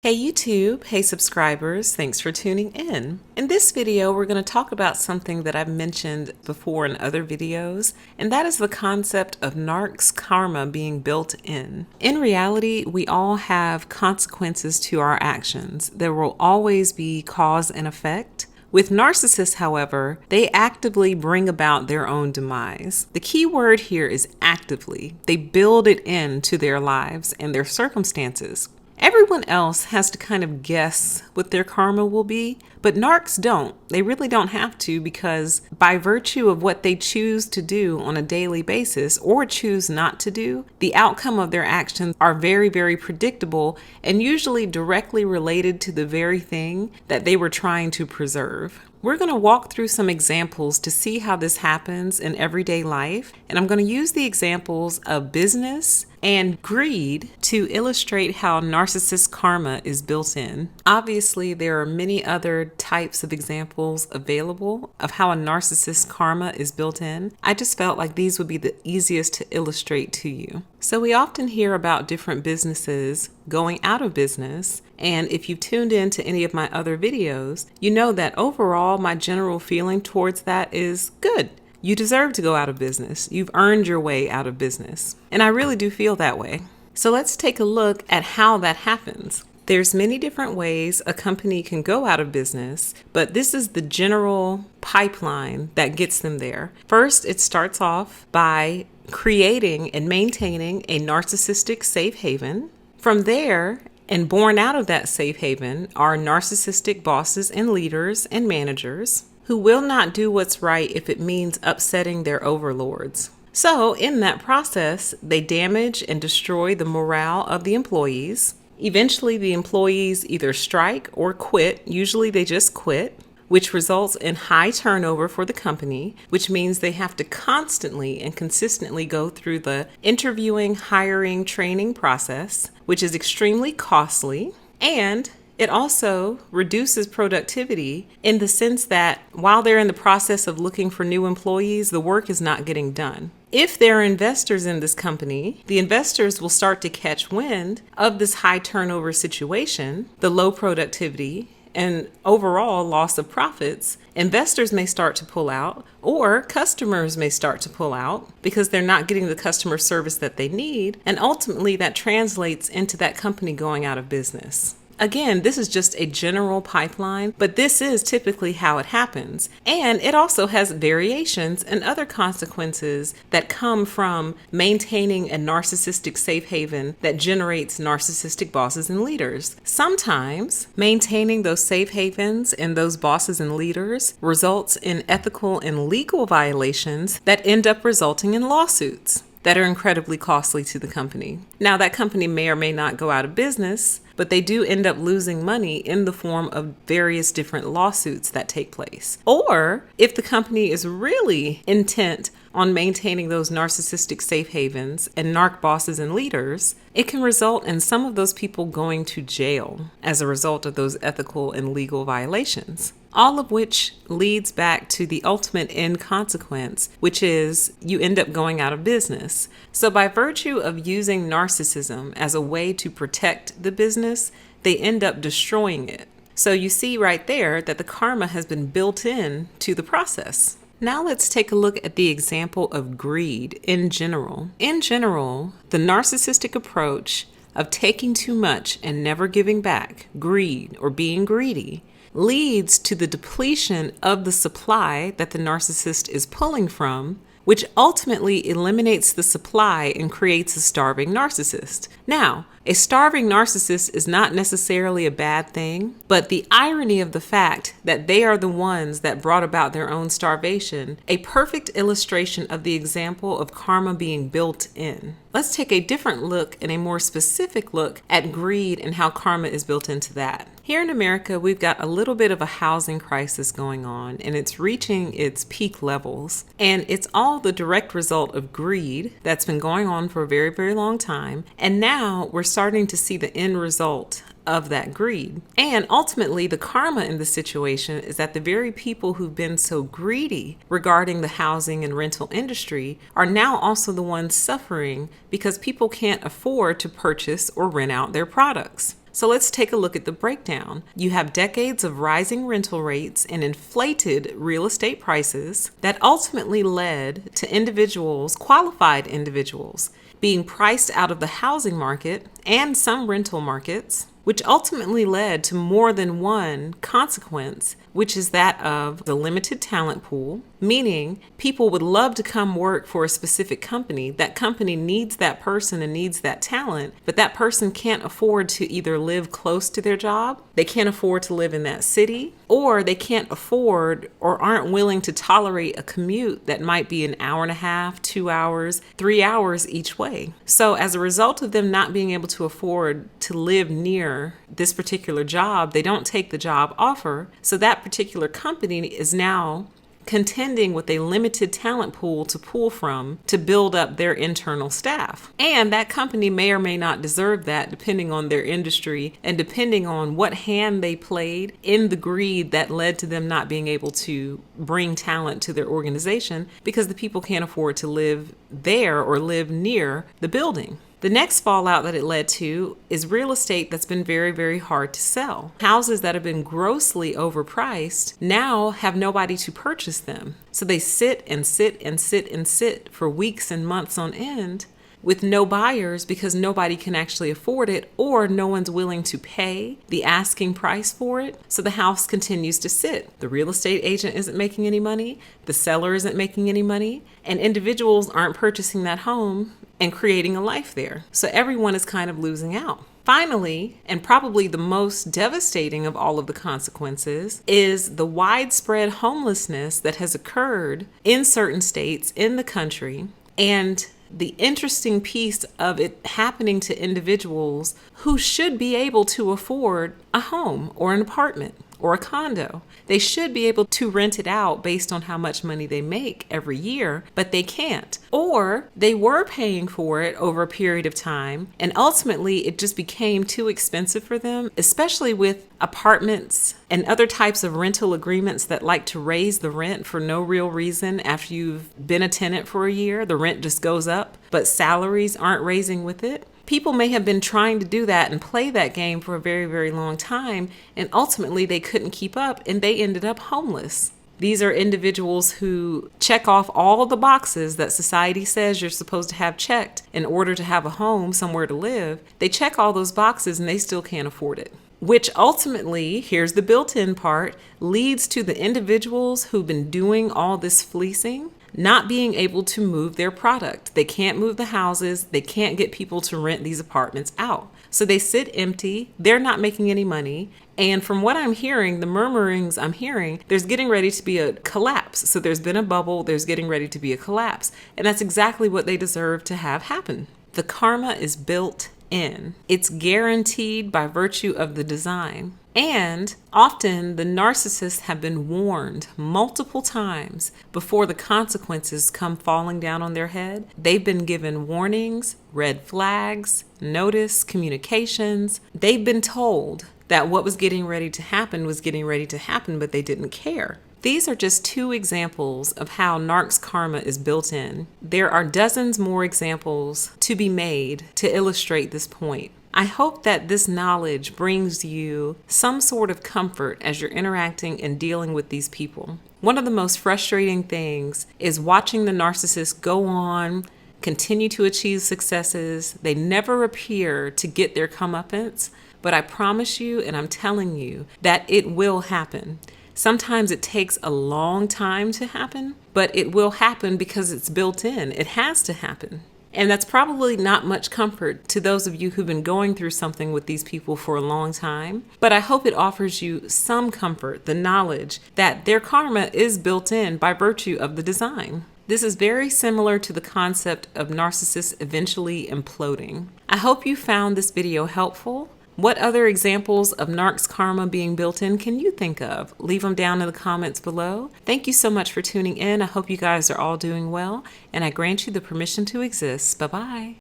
Hey YouTube, hey subscribers, thanks for tuning in. In this video, we're going to talk about something that I've mentioned before in other videos, and that is the concept of Narcs karma being built in. In reality, we all have consequences to our actions. There will always be cause and effect. With narcissists, however, they actively bring about their own demise. The key word here is actively. They build it into their lives and their circumstances. Everyone else has to kind of guess what their karma will be, but narcs don't. They really don't have to, because by virtue of what they choose to do on a daily basis or choose not to do, the outcome of their actions are very, very predictable and usually directly related to the very thing that they were trying to preserve. We're going to walk through some examples to see how this happens in everyday life, and I'm going to use the examples of business and greed to illustrate how narcissist karma is built in. Obviously, there are many other types of examples available of how a narcissist karma is built in. I just felt like these would be the easiest to illustrate to you. So we often hear about different businesses going out of business, and if you've tuned in to any of my other videos, you know that overall my general feeling towards that is good. You deserve to go out of business. You've earned your way out of business. And I really do feel that way. So let's take a look at how that happens. There's many different ways a company can go out of business, but this is the general pipeline that gets them there. First, it starts off by creating and maintaining a narcissistic safe haven. From there, and born out of that safe haven, are narcissistic bosses and leaders and managers who will not do what's right if it means upsetting their overlords. So in that process, they damage and destroy the morale of the employees. Eventually, the employees either strike or quit. Usually they just quit, which results in high turnover for the company, which means they have to constantly and consistently go through the interviewing, hiring, training process, which is extremely costly. And it also reduces productivity in the sense that while they're in the process of looking for new employees, the work is not getting done. If there are investors in this company, the investors will start to catch wind of this high turnover situation, the low productivity, and overall loss of profits. Investors may start to pull out, or customers may start to pull out because they're not getting the customer service that they need, and ultimately that translates into that company going out of business. Again, this is just a general pipeline, but this is typically how it happens. And it also has variations and other consequences that come from maintaining a narcissistic safe haven that generates narcissistic bosses and leaders. Sometimes maintaining those safe havens and those bosses and leaders results in ethical and legal violations that end up resulting in lawsuits that are incredibly costly to the company. Now, that company may or may not go out of business, but they do end up losing money in the form of various different lawsuits that take place. Or if the company is really intent on maintaining those narcissistic safe havens and narc bosses and leaders, it can result in some of those people going to jail as a result of those ethical and legal violations. All of which leads back to the ultimate end consequence, which is you end up going out of business. So by virtue of using narcissism as a way to protect the business, they end up destroying it. So you see right there that the karma has been built in to the process. Now let's take a look at the example of greed in general. In general, the narcissistic approach of taking too much and never giving back, greed or being greedy, leads to the depletion of the supply that the narcissist is pulling from, which ultimately eliminates the supply and creates a starving narcissist. Now, a starving narcissist is not necessarily a bad thing, but the irony of the fact that they are the ones that brought about their own starvation, a perfect illustration of the example of karma being built in. Let's take a different look and a more specific look at greed and how karma is built into that. Here in America, we've got a little bit of a housing crisis going on, and it's reaching its peak levels. And it's all the direct result of greed that's been going on for a very, very long time. And now we're starting to see the end result of that greed. And ultimately, the karma in the situation is that the very people who've been so greedy regarding the housing and rental industry are now also the ones suffering because people can't afford to purchase or rent out their products. So let's take a look at the breakdown. You have decades of rising rental rates and inflated real estate prices that ultimately led to individuals, qualified individuals, being priced out of the housing market and some rental markets, which ultimately led to more than one consequence, which is that of the limited talent pool, meaning people would love to come work for a specific company. That company needs that person and needs that talent, but that person can't afford to either live close to their job, they can't afford to live in that city, or they can't afford or aren't willing to tolerate a commute that might be an hour and a half, 2 hours, 3 hours each way. So as a result of them not being able to afford to live near this particular job, they don't take the job offer. So that particular company is now contending with a limited talent pool to pull from to build up their internal staff. And that company may or may not deserve that, depending on their industry and depending on what hand they played in the greed that led to them not being able to bring talent to their organization because the people can't afford to live there or live near the building. The next fallout that it led to is real estate that's been very, very hard to sell. Houses that have been grossly overpriced now have nobody to purchase them. So they sit and sit and sit and sit for weeks and months on end with no buyers because nobody can actually afford it or no one's willing to pay the asking price for it. So the house continues to sit. The real estate agent isn't making any money, the seller isn't making any money, and individuals aren't purchasing that home and creating a life there. So everyone is kind of losing out. Finally, and probably the most devastating of all of the consequences, is the widespread homelessness that has occurred in certain states in the country. And the interesting piece of it happening to individuals who should be able to afford a home or an apartment or a condo. They should be able to rent it out based on how much money they make every year, but they can't. Or they were paying for it over a period of time, and ultimately it just became too expensive for them, especially with apartments and other types of rental agreements that like to raise the rent for no real reason. After you've been a tenant for a year, the rent just goes up, but salaries aren't raising with it. People may have been trying to do that and play that game for a very, very long time, and ultimately they couldn't keep up and they ended up homeless. These are individuals who check off all the boxes that society says you're supposed to have checked in order to have a home, somewhere to live. They check all those boxes and they still can't afford it. Which ultimately, here's the built-in part, leads to the individuals who've been doing all this fleecing not being able to move their product. They can't move the houses. They can't get people to rent these apartments out. So they sit empty. They're not making any money. And from what I'm hearing, the murmurings I'm hearing, there's getting ready to be a collapse. So there's been a bubble. There's getting ready to be a collapse. And that's exactly what they deserve to have happen. The karma is built in. It's guaranteed by virtue of the design. And often the narcissists have been warned multiple times before the consequences come falling down on their head. They've been given warnings, red flags, notice, communications. They've been told that what was getting ready to happen was getting ready to happen, but they didn't care. These are just 2 examples of how Narcs karma is built in. There are dozens more examples to be made to illustrate this point. I hope that this knowledge brings you some sort of comfort as you're interacting and dealing with these people. One of the most frustrating things is watching the narcissist go on, continue to achieve successes. They never appear to get their comeuppance, but I promise you, and I'm telling you, that it will happen. Sometimes it takes a long time to happen, but it will happen because it's built in. It has to happen. And that's probably not much comfort to those of you who've been going through something with these people for a long time. But I hope it offers you some comfort, the knowledge that their karma is built in by virtue of the design. This is very similar to the concept of narcissists eventually imploding. I hope you found this video helpful. What other examples of Narcs karma being built in can you think of? Leave them down in the comments below. Thank you so much for tuning in. I hope you guys are all doing well, and I grant you the permission to exist. Bye-bye.